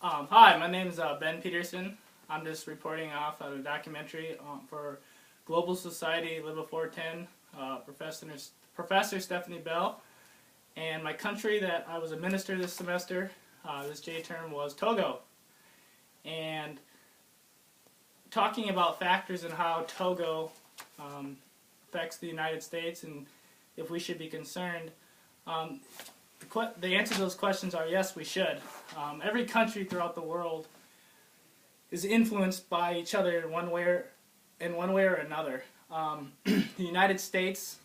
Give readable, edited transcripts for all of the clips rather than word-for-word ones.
Hi, my name is Ben Peterson. I'm just reporting off of a documentary for Global Society Liba 410, Professor Stephanie Bell. And my country that I was a minister this semester, this J term, was Togo. And talking about factors in how Togo affects the United States and if we should be concerned, the answer to those questions are yes, we should. Every country throughout the world is influenced by each other in one way or another. The United States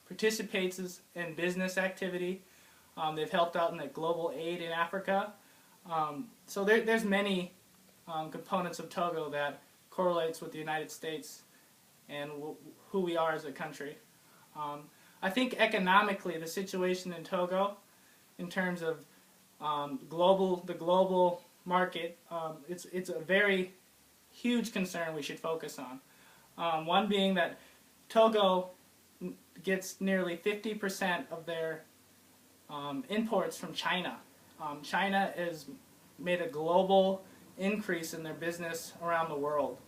participates in business activity. They've helped out in the global aid in Africa. So there's many components of Togo that correlates with the United States and who we are as a country. I think economically the situation in Togo, in terms of the global market, it's a very huge concern we should focus on. One being that Togo gets nearly 50% of their imports from China. China has made a global increase in their business around the world.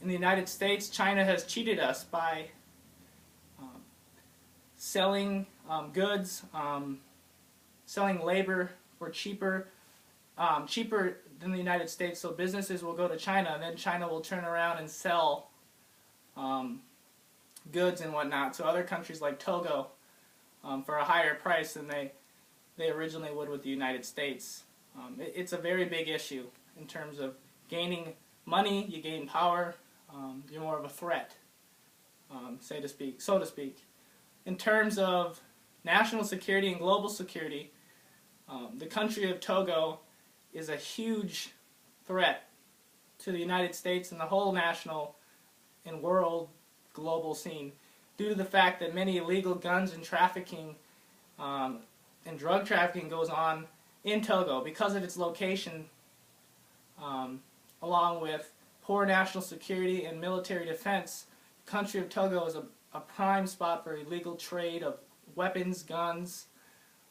In the United States, China has cheated us by selling goods, selling labor for cheaper than the United States. So businesses will go to China, and then China will turn around and sell goods and whatnot to other countries like Togo for a higher price than they originally would with the United States. It's a very big issue in terms of gaining money. You gain power. You're more of a threat, so to speak. In terms of national security and global security, the country of Togo is a huge threat to the United States and the whole national and world global scene due to the fact that many illegal guns and trafficking and drug trafficking goes on in Togo because of its location, along with poor national security and military defense. The country of Togo is a prime spot for illegal trade of weapons, guns,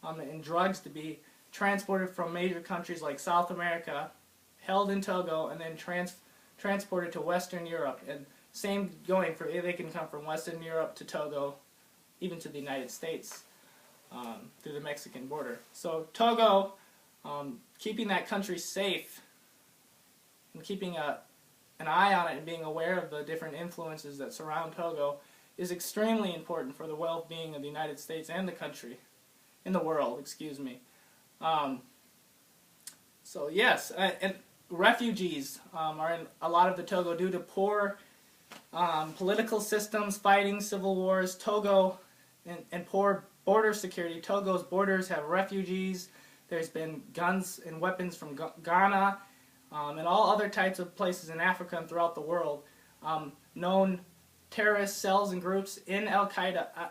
and drugs to be transported from major countries like South America, held in Togo, and then transported to Western Europe. And same going for, they can come from Western Europe to Togo, even to the United States, through the Mexican border. So Togo, keeping that country safe and keeping an eye on it and being aware of the different influences that surround Togo is extremely important for the well-being of the United States and the country, in the world, excuse me. So yes, and refugees are in a lot of the Togo due to poor political systems, fighting, civil wars, Togo, and poor border security. Togo's borders have refugees. There's been guns and weapons from Ghana and all other types of places in Africa and throughout the world. Known terrorist cells and groups in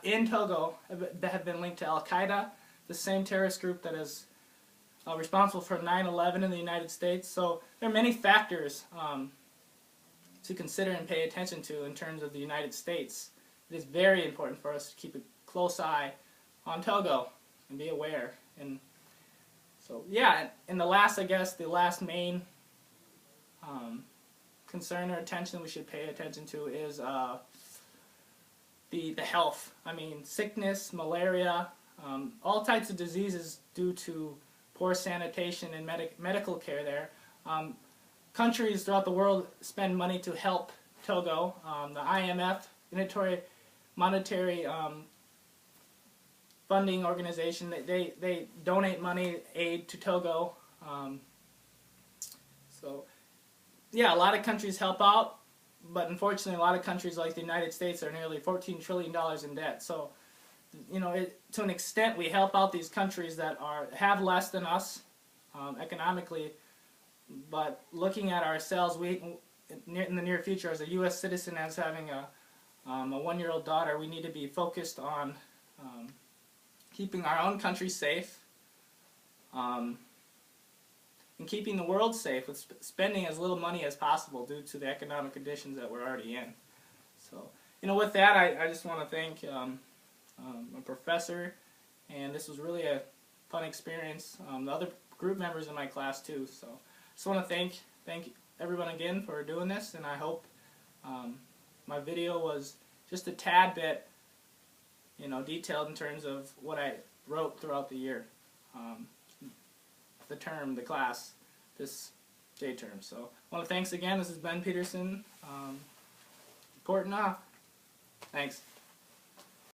in Togo that have been linked to Al-Qaeda, the same terrorist group that is responsible for 9/11 in the United States. So there are many factors to consider and pay attention to in terms of the United States. It is very important for us to keep a close eye on Togo and be aware. And so yeah, and the last main concern or attention we should pay attention to is the health. I mean, sickness, malaria, all types of diseases due to poor sanitation and medical care there. Countries throughout the world spend money to help Togo. The IMF, International Monetary Funding Organization, they donate money, aid to Togo. So yeah, a lot of countries help out, but unfortunately a lot of countries like the United States are nearly $14 trillion in debt. So, you know, to an extent we help out these countries that have less than us economically, but looking at ourselves, in the near future as a U.S. citizen, as having a 1-year-old daughter, we need to be focused on keeping our own country safe, and keeping the world safe with spending as little money as possible due to the economic conditions that we're already in. So, you know, with that, I just want to thank a professor, and this was really a fun experience. The other group members in my class too. So just want to thank everyone again for doing this, and I hope my video was just a tad bit, detailed in terms of what I wrote throughout the year, the class, this J term. So I want to thanks again. This is Benn Peterson, reporting off. Thanks.